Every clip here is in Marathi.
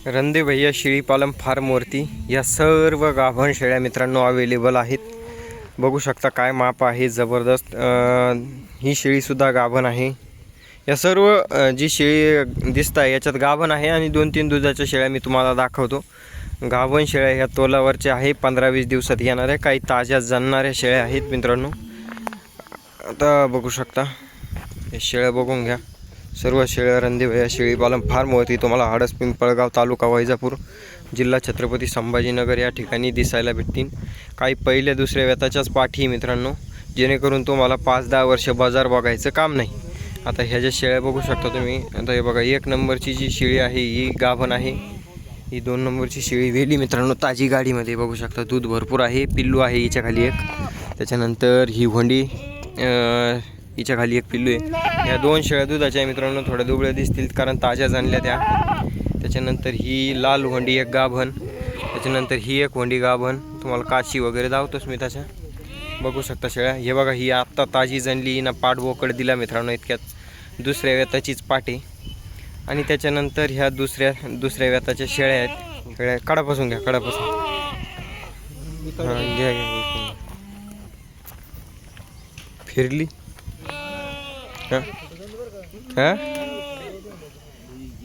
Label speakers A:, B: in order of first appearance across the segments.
A: रणदे भैया शेळी पालन फार्मवरती या सर्व गाभण शेळ्या मित्रांनो अवेलेबल आहेत। बघू शकता काय माप आहे, जबरदस्त। ही शेळीसुद्धा गाभण आहे। या सर्व जी शेळी दिसत आहे याच्यात गाभण आहे आणि 2-3 दुधाच्या शेळ्या मी तुम्हाला दाखवतो। गाभण शेळ्या ह्या तोलावरच्या आहे, 15-20 दिवसात येणाऱ्या, काही ताज्या जणणाऱ्या शेळ्या आहेत मित्रांनो। आता बघू शकता हे शेळ्या बघून घ्या। सर्व शेळ्या रणदे भैया शेळी पालन फार्मवरती तुम्हाला हडस पिंपळगाव तालुका वैजापूर जिल्हा छत्रपती संभाजीनगर या ठिकाणी दिसायला भेटतील। काही पहिल्या दुसऱ्या वेताच्याच पाठी मित्रांनो, जेणेकरून तुम्हाला 5-10 वर्ष बाजार बघायचं काम नाही। आता ह्या ज्या शेळ्या बघू शकता तुम्ही, आता हे बघा 1 नंबरची जी शेळी आहे ही गाभण आहे। ही 2 नंबरची शेळी वेली मित्रांनो ताजी गाडीमध्ये बघू शकता, दूध भरपूर आहे, पिल्लू आहे हिच्या खाली एक। त्याच्यानंतर ही होंडी हिच्या खाली एक पिल्लू आहे। या 2 शेळ्या दुधाच्या मित्रांनो, थोड्या दुबळ्या दिसतील कारण ताज्या जाणल्या त्या। त्याच्यानंतर ही लाल होंडी एक गाभण, त्याच्यानंतर ही एक होंडी गाभण। तुम्हाला काशी वगैरे दावतोच मी त्याच्या, बघू शकता शेळ्या। हे बघा ही आत्ता ताजी जनली ना, पाठ बोकड दिला मित्रांनो इतक्यात, दुसऱ्या वेताचीच पाटे। आणि त्याच्यानंतर ह्या दुसऱ्या वेताच्या शेळ्या आहेत। शेळ्या कडापासून घ्या, कडापासून घ्या फिरली हा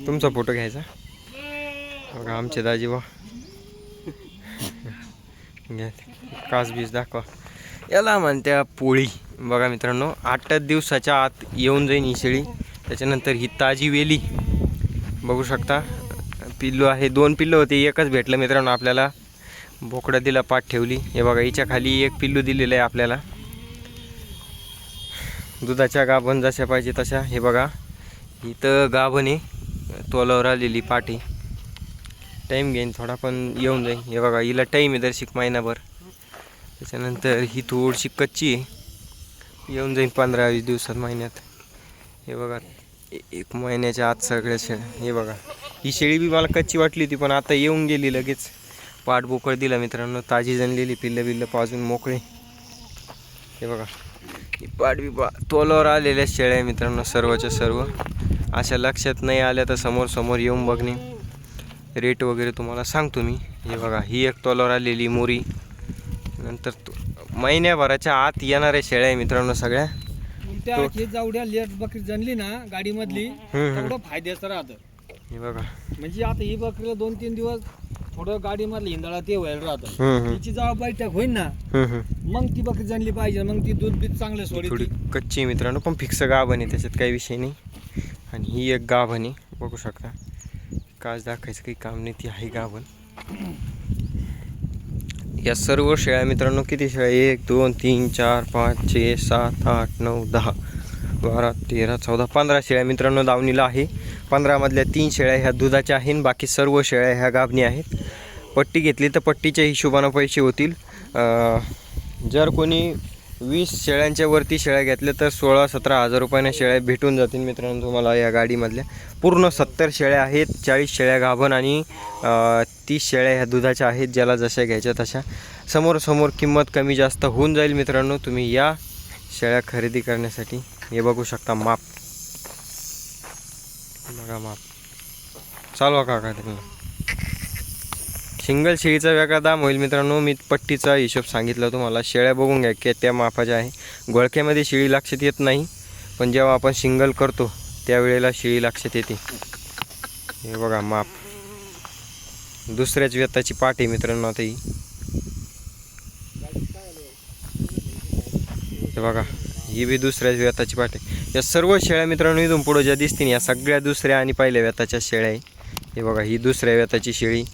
A: तुमचा फोटो घ्यायचा बघा आमचे दाजी बा घ्या, कास बीज दाखवा। याला म्हणत्या पोळी। बघा मित्रांनो 8 दिवसाच्या आत येऊन जाईन ही शेळी। त्याच्यानंतर ही ताजी वेली बघू शकता, पिल्लू आहे, 2 पिल्लू होते, एकच भेटलं मित्रांनो आपल्याला। बोकडा दिला, पाठ ठेवली। हे बघा हिच्या खाली एक पिल्लू दिलेलं आहे आपल्याला। दुधाच्या गाभण जशा पाहिजे तशा। हे बघा इथं गाभण आहे, तोलावर आलेली पाठी। टाईम घेईन थोडा पण येऊन जाईल। हे बघा हिला टाईम आहे दर्शिक महिनाभर। त्याच्यानंतर ही थोडीशी कच्ची आहे, येऊन जाईल 15-20 दिवसात, महिन्यात। हे बघा 1 महिन्याच्या आत सगळ्या शेळ्या। हे बघा ही शेळी बी मला कच्ची वाटली होती पण आता येऊन गेली लगेच, पाठ बोकड दिला मित्रांनो, ताजी जनलेली, पिल्लं पाजून मोकळे। हे बघा ही पाठ बी तोलावर आलेल्या शेळ्या आहे मित्रांनो, सर्वच्या सर्व। अशा लक्षात नाही आल्या तर समोर येऊन बघणे, रेट वगैरे तुम्हाला सांगतो मी। हे बघा ही एक तोलावर आलेली मोरी। नंतर महिन्याभराच्या आत येणाऱ्या शेळ्या आहे मित्रांनो सगळ्या।
B: जेवढ्या लेट बकरी जनली ना गाडीमधली तेवढं फायद्याचं राहतं।
A: हे बघा
B: म्हणजे आता ही बकरीला 2-3 दिवस थोडं गाडीमधलं हिंदळा ते व्हायला राहतं। तिची जेव्हा बैठक होईल ना मग ती बकरी जनली पाहिजे, मग ती दूध बीत चांगलं सोडी।
A: थोडी कच्ची मित्रांनो पण फिक्स गाभण आहे, त्याच्यात काही विषय नाही। आणि ही एक गाभण आहे बघू शकता, काच दाखायचं काही काम नाही, ती आहे गाभण। या सर्व शेळ्या मित्रांनो किती शेळ्या, 1 2 3 4 5 6 7 8 9 10 12 13 14 15 शेळ्या मित्रांनो दावणीला आहे। 15 मधल्या 3 शेळ्या ह्या दुधाच्या आहेत, बाकी सर्व शेळ्या ह्या गाभणी आहेत। पट्टी घेतली तर पट्टीच्या हिशोबानं पैसे होतील। जर कोणी 20 शेळ्यांच्या वरती शेळ्या घेतल्या तर 16-17 हजार रुपयाने शेळ्या भेटून जातील मित्रांनो तुम्हाला या गाडीमधल्या। पूर्ण 70 शेळ्या आहेत, 40 शेळ्या गाभण आणि 30 शेळ्या ह्या दुधाच्या आहेत, ज्याला जशा घ्यायच्या तशा। समोर किंमत कमी जास्त होऊन जाईल मित्रांनो, तुम्ही या शेळ्या खरेदी करण्यासाठी। हे बघू शकता माप, बघा माप चालवा काका तुम्ही। सिंगल शेळीचा वेगळा दाम होईल मित्रांनो, मी पट्टीचा हिशोब सांगितला तुम्हाला। शेळ्या बघून घ्या की त्या मापाच्या आहे। गोळक्यामध्ये शेळी लक्षात येत नाही, पण जेव्हा आपण सिंगल करतो त्यावेळेला शेळी लक्षात येते। हे बघा माप, दुसऱ्याच वेताची पाठ आहे मित्रांनो आता ही। हे बघा ही बी दुसऱ्याच वेताची पाठ आहे। या सर्व शेळ्या मित्रांनो इथून पुढे ज्या दिसतील या सगळ्या दुसऱ्या आणि पहिल्या वेताच्या शेळ्या आहे। हे बघा ही दुसऱ्या वेताची शेळी।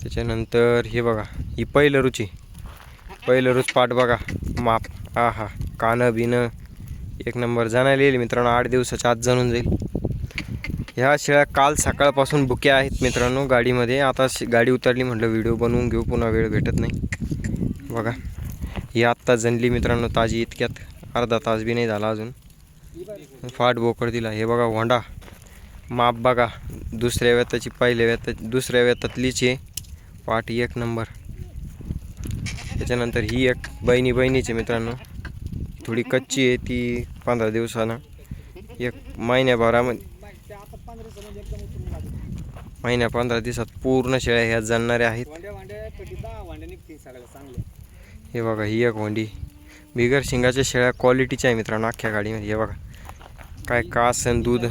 A: त्याच्यानंतर हे बघा ही पहिलं रुच पाठ बघा, माप आहा, कानं बिनं 1 नंबर जाणायला येईल मित्रांनो, 8 दिवसाच्या आत जाणून जाईल। ह्या शेळ्या काल सकाळपासून बुक्या आहेत मित्रांनो गाडीमध्ये। आता गाडी उतरली म्हटलं व्हिडिओ बनवून घेऊ, पुन्हा वेळ भेटत नाही। बघा ही आत्ता जनली मित्रांनो ताजी, इतक्यात अर्धा तास बी नाही झाला अजून, फाट बोकड दिला। हे बघा होंडा, माप बघा दुसऱ्या वेताची, दुसऱ्या वेतातलीच आहे, पाठ 1 नंबर। त्याच्यानंतर ही एक बहिणीचे मित्रांनो, थोडी कच्ची आहे ती, 15 दिवसानं, 1 महिन्याभरामध्ये महिन्या 15 दिवसात पूर्ण शेळ्या ह्या जाणणाऱ्या आहेत.
B: वांड्या कधी 10 वांड्या निघतील सगळ्या चांगल्या.
A: हे बघा ही एक वंडी बिगर शिंगाच्या शेळ्या क्वालिटीच्या आहे मित्रांनो अख्ख्या गाडीमध्ये. हे बघा काय कास आणि दूध.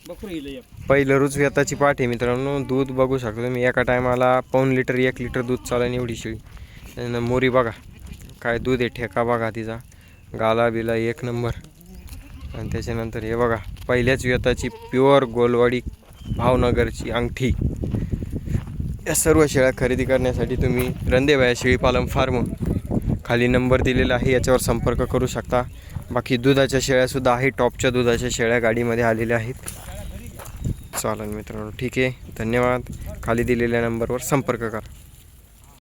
B: बकरू हिला एक.
A: पहिलं रोज व्यताची पाठ आहे मित्रांनो. दूध बघू शकतो मी एका टायमाला 1 लिटर 1 लिटर दूध चालेल एवढी शेळी. आणि मोरी बघा काय दूध आहे. ठेका बघा तिचा, गाला बिला एक नंबर. आणि त्याच्यानंतर हे बघा पहिल्याच व्यताची प्युअर गोलवाडी भावनगरची अंगठी. या सर्व शेळ्या खरेदी करण्यासाठी तुम्ही रंदेबाया शेळी पालन फार्म खाली नंबर दिलेला आहे, याच्यावर संपर्क करू शकता. बाकी दुधाच्या शेळ्यासुद्धा आहे, टॉपच्या दुधाच्या शेळ्या गाडीमध्ये आलेल्या आहेत. चालेल मित्रांनो, ठीक आहे, धन्यवाद. खाली दिलेल्या नंबरवर संपर्क करा.